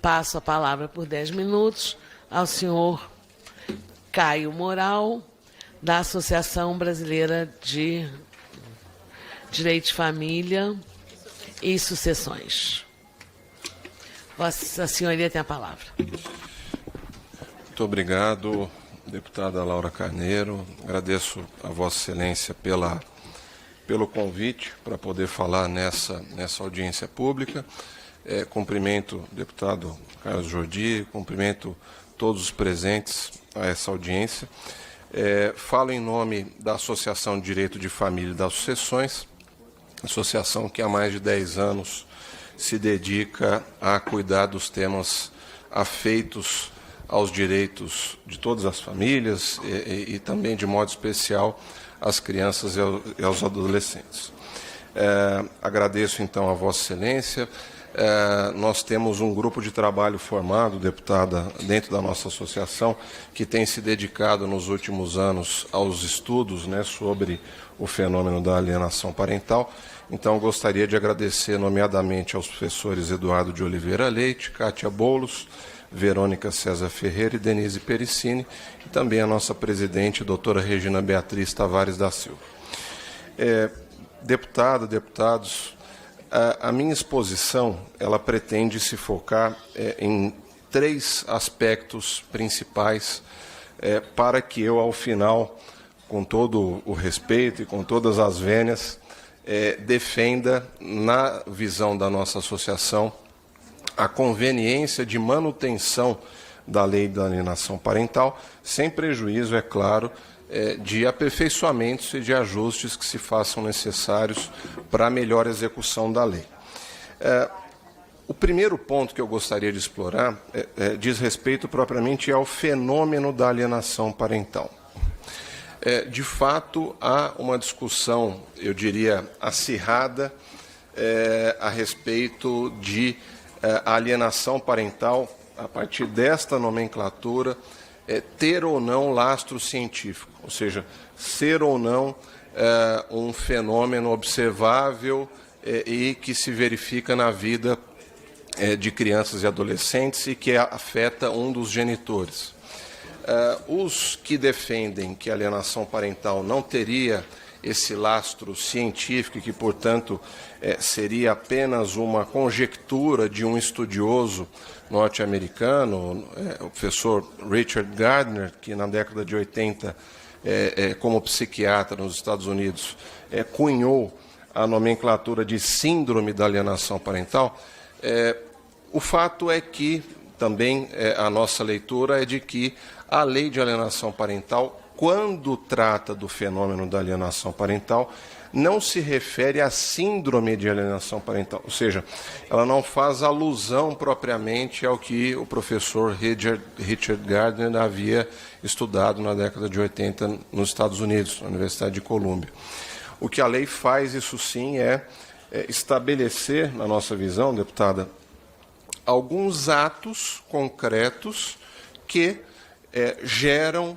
passo a palavra por 10 minutos ao senhor Caio Moral, da Associação Brasileira de Direito de Família e Sucessões. Vossa Senhoria tem a palavra. Muito obrigado, deputada Laura Carneiro. Agradeço a Vossa Excelência pelo convite para poder falar nessa audiência pública. Cumprimento o deputado Carlos Jordi, cumprimento todos os presentes a essa audiência. Falo em nome da Associação de Direito de Família e das Sucessões, associação que há mais de 10 anos se dedica a cuidar dos temas afeitos aos direitos de todas as famílias e também, de modo especial, às crianças e aos adolescentes. Agradeço, então, a Vossa Excelência. Nós temos um grupo de trabalho formado, deputada, dentro da nossa associação, que tem se dedicado nos últimos anos aos estudos, né, sobre o fenômeno da alienação parental. Então, gostaria de agradecer nomeadamente aos professores Eduardo de Oliveira Leite, Kátia Boulos, Verônica César Ferreira e Denise Pericini, e também a nossa presidente, doutora Regina Beatriz Tavares da Silva. Deputada, deputados, a minha exposição ela pretende se focar em 3 aspectos principais para que eu, ao final, com todo o respeito e com todas as vênias, defenda, na visão da nossa associação, a conveniência de manutenção da lei da alienação parental, sem prejuízo, é claro, de aperfeiçoamentos e de ajustes que se façam necessários para a melhor execução da lei. O primeiro ponto que eu gostaria de explorar diz respeito propriamente ao fenômeno da alienação parental. De fato, há uma discussão, eu diria, acirrada a respeito de a alienação parental, a partir desta nomenclatura, ter ou não lastro científico, ou seja, ser ou não um fenômeno observável e que se verifica na vida de crianças e adolescentes e que afeta um dos genitores. Os que defendem que a alienação parental não teria esse lastro científico e que, portanto, seria apenas uma conjectura de um estudioso norte-americano, o professor Richard Gardner, que na década de 80, como psiquiatra nos Estados Unidos, cunhou a nomenclatura de síndrome da alienação parental. O fato é que, também, a nossa leitura é de que a lei de alienação parental, quando trata do fenômeno da alienação parental, não se refere à síndrome de alienação parental, ou seja, ela não faz alusão propriamente ao que o professor Richard Gardner havia estudado na década de 80 nos Estados Unidos, na Universidade de Colômbia. O que a lei faz, isso sim, é estabelecer, na nossa visão, deputada, alguns atos concretos que geram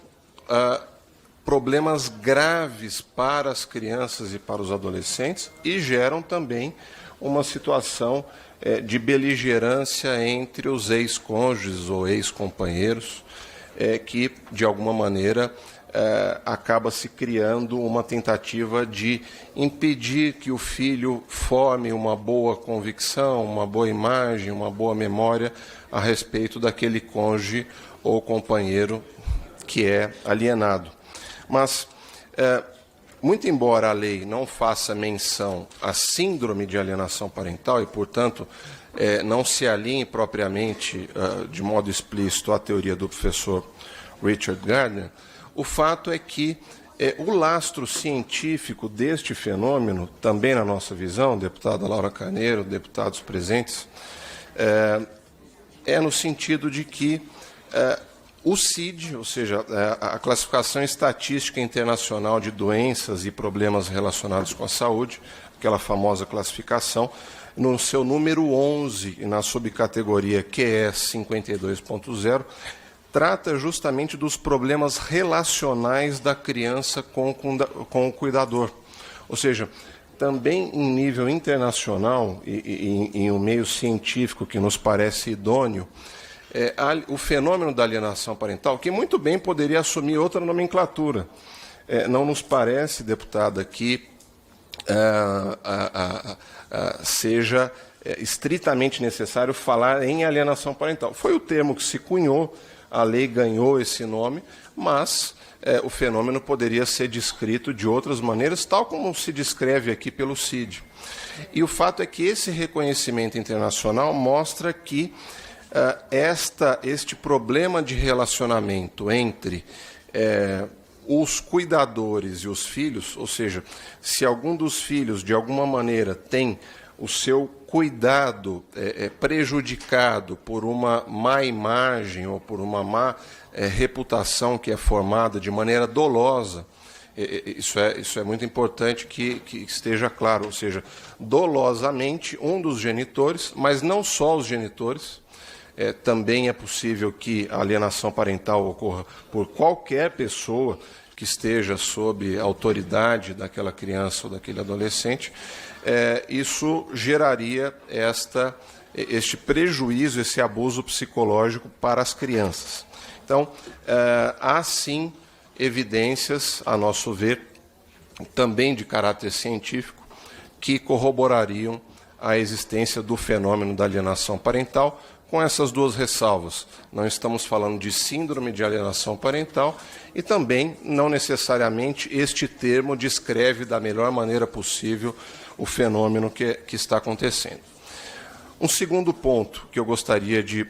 problemas graves para as crianças e para os adolescentes e geram também uma situação de beligerância entre os ex-cônjuges ou ex-companheiros, que, de alguma maneira, acaba se criando uma tentativa de impedir que o filho forme uma boa convicção, uma boa imagem, uma boa memória a respeito daquele cônjuge ou companheiro que é alienado. Mas, muito embora a lei não faça menção à síndrome de alienação parental e, portanto, não se alinhe propriamente, de modo explícito, à teoria do professor Richard Gardner, o fato é que o lastro científico deste fenômeno, também na nossa visão, deputada Laura Carneiro, deputados presentes, no sentido de que o CID, ou seja, a Classificação Estatística Internacional de Doenças e Problemas Relacionados com a Saúde, aquela famosa classificação, no seu número 11, e na subcategoria QS 52.0, trata justamente dos problemas relacionais da criança com o cuidador. Ou seja, também em nível internacional e em um meio científico que nos parece idôneo, o fenômeno da alienação parental, que muito bem poderia assumir outra nomenclatura. Não nos parece, deputada, que seja estritamente necessário falar em alienação parental. Foi o termo que se cunhou, a lei ganhou esse nome, mas o fenômeno poderia ser descrito de outras maneiras, tal como se descreve aqui pelo CID. E o fato é que esse reconhecimento internacional mostra que este problema de relacionamento entre os cuidadores e os filhos, ou seja, se algum dos filhos, de alguma maneira, tem o seu cuidado prejudicado por uma má imagem ou por uma má reputação que é formada de maneira dolosa, isso é muito importante que esteja claro, ou seja, dolosamente um dos genitores, mas não só os genitores. Também é possível que a alienação parental ocorra por qualquer pessoa que esteja sob autoridade daquela criança ou daquele adolescente. Isso geraria este prejuízo, esse abuso psicológico para as crianças. Então, há sim evidências, a nosso ver, também de caráter científico, que corroborariam a existência do fenômeno da alienação parental, com essas duas ressalvas. Não estamos falando de síndrome de alienação parental e também, não necessariamente, este termo descreve da melhor maneira possível o fenômeno que está acontecendo. Um segundo ponto que eu gostaria de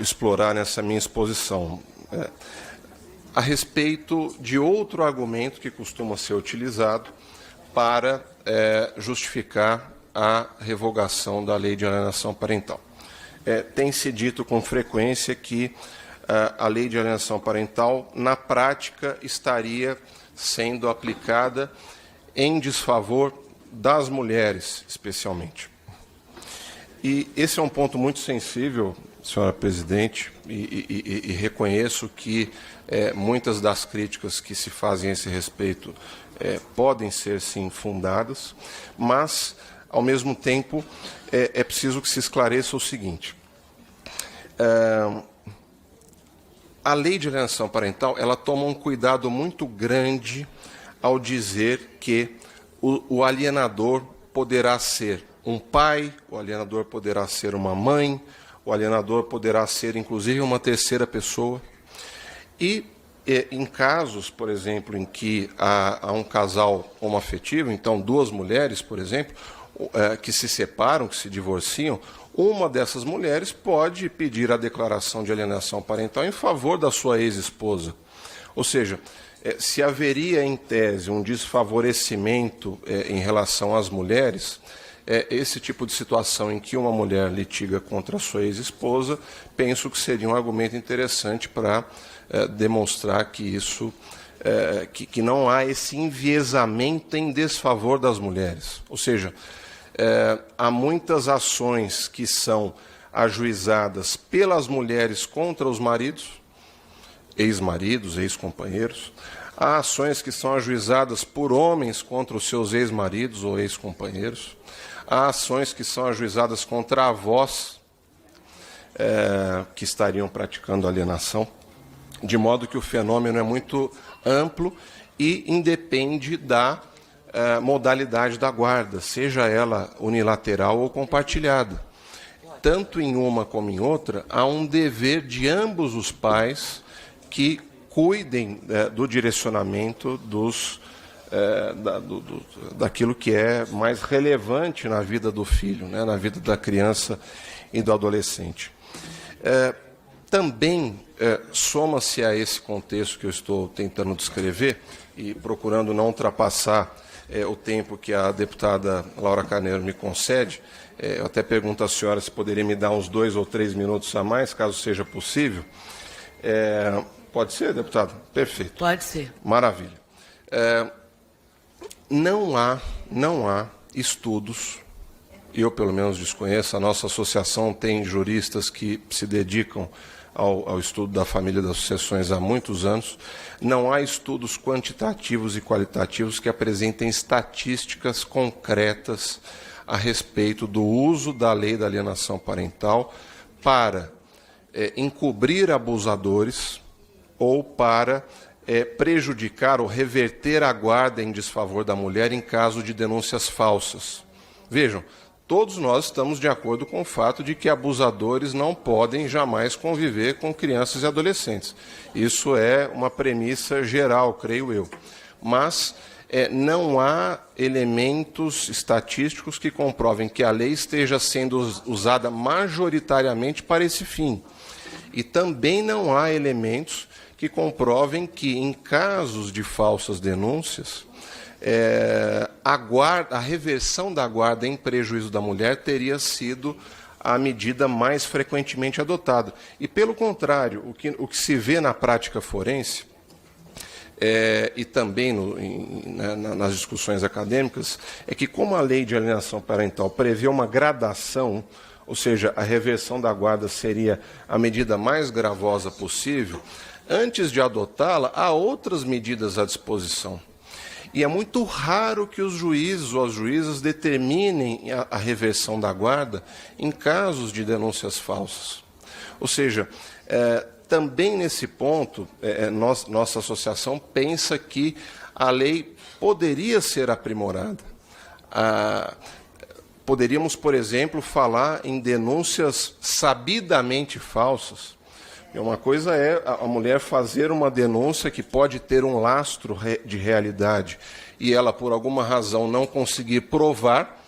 explorar nessa minha exposição a respeito de outro argumento que costuma ser utilizado para justificar a revogação da lei de alienação parental. Tem-se dito com frequência que a lei de alienação parental, na prática, estaria sendo aplicada em desfavor das mulheres, especialmente. E esse é um ponto muito sensível, senhora presidente, e reconheço que muitas das críticas que se fazem a esse respeito podem ser, sim, fundadas, mas, ao mesmo tempo, é preciso que se esclareça o seguinte. A lei de alienação parental, ela toma um cuidado muito grande ao dizer que o alienador poderá ser um pai, o alienador poderá ser uma mãe, o alienador poderá ser, inclusive, uma terceira pessoa. E em casos, por exemplo, em que há um casal homoafetivo, então duas mulheres, por exemplo, que se separam, que se divorciam, uma dessas mulheres pode pedir a declaração de alienação parental em favor da sua ex-esposa. Ou seja, se haveria, em tese, um desfavorecimento em relação às mulheres, esse tipo de situação em que uma mulher litiga contra a sua ex-esposa, penso que seria um argumento interessante para demonstrar que isso, que não há esse enviesamento em desfavor das mulheres. Ou seja, há muitas ações que são ajuizadas pelas mulheres contra os maridos, ex-maridos, ex-companheiros. Há ações que são ajuizadas por homens contra os seus ex-maridos ou ex-companheiros. Há ações que são ajuizadas contra avós que estariam praticando alienação, de modo que o fenômeno é muito amplo e independe da modalidade da guarda, seja ela unilateral ou compartilhada. Tanto em uma como em outra, há um dever de ambos os pais que cuidem do direcionamento daquilo que é mais relevante na vida do filho, né, na vida da criança e do adolescente. Também soma-se a esse contexto que eu estou tentando descrever e procurando não ultrapassar o tempo que a deputada Laura Carneiro me concede. Eu até pergunto à senhora se poderia me dar uns 2 ou 3 minutos a mais, caso seja possível. Pode ser, deputado? Perfeito. Pode ser. Maravilha. Não há estudos, eu pelo menos desconheço, a nossa associação tem juristas que se dedicam ao estudo da família das sucessões há muitos anos. Não há estudos quantitativos e qualitativos que apresentem estatísticas concretas a respeito do uso da lei da alienação parental para encobrir abusadores ou para prejudicar ou reverter a guarda em desfavor da mulher em caso de denúncias falsas. Vejam, todos nós estamos de acordo com o fato de que abusadores não podem jamais conviver com crianças e adolescentes. Isso é uma premissa geral, creio eu. Mas não há elementos estatísticos que comprovem que a lei esteja sendo usada majoritariamente para esse fim. E também não há elementos que comprovem que, em casos de falsas denúncias, a reversão da guarda em prejuízo da mulher teria sido a medida mais frequentemente adotada. E, pelo contrário, o que se vê na prática forense, e também nas discussões acadêmicas, é que, como a lei de alienação parental prevê uma gradação, ou seja, a reversão da guarda seria a medida mais gravosa possível, antes de adotá-la, há outras medidas à disposição. E é muito raro que os juízes ou as juízas determinem a reversão da guarda em casos de denúncias falsas. Ou seja, também nesse ponto, nossa associação pensa que a lei poderia ser aprimorada. Poderíamos, por exemplo, falar em denúncias sabidamente falsas. Uma coisa é a mulher fazer uma denúncia que pode ter um lastro de realidade e ela, por alguma razão, não conseguir provar,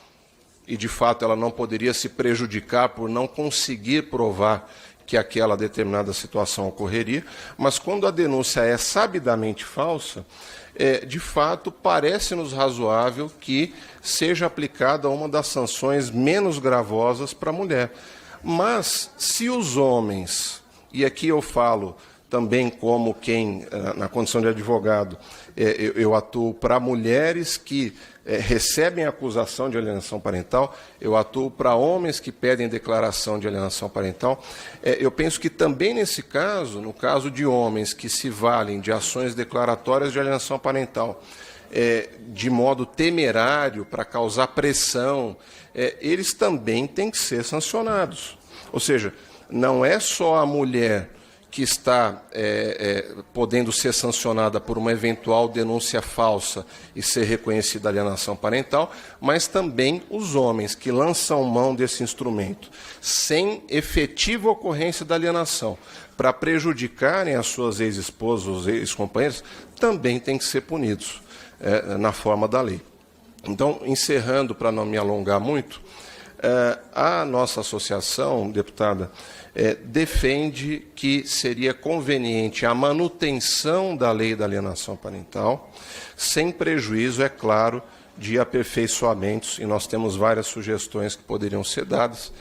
e de fato ela não poderia se prejudicar por não conseguir provar que aquela determinada situação ocorreria, mas quando a denúncia é sabidamente falsa, de fato parece-nos razoável que seja aplicada uma das sanções menos gravosas para a mulher. Mas se os homens... E aqui eu falo também como quem, na condição de advogado, eu atuo para mulheres que recebem acusação de alienação parental, eu atuo para homens que pedem declaração de alienação parental. Eu penso que também nesse caso, no caso de homens que se valem de ações declaratórias de alienação parental, de modo temerário, para causar pressão, eles também têm que ser sancionados. Ou seja, não é só a mulher que está podendo ser sancionada por uma eventual denúncia falsa e ser reconhecida alienação parental, mas também os homens que lançam mão desse instrumento sem efetiva ocorrência da alienação para prejudicarem as suas ex-esposas ou ex-companheiros, também têm que ser punidos na forma da lei. Então, encerrando, para não me alongar muito, a nossa associação, deputada, defende que seria conveniente a manutenção da lei da alienação parental, sem prejuízo, é claro, de aperfeiçoamentos, e nós temos várias sugestões que poderiam ser dadas,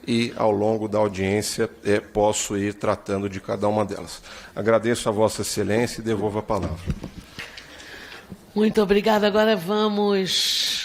e ao longo da audiência posso ir tratando de cada uma delas. Agradeço a Vossa Excelência e devolvo a palavra. Muito obrigada. Agora vamos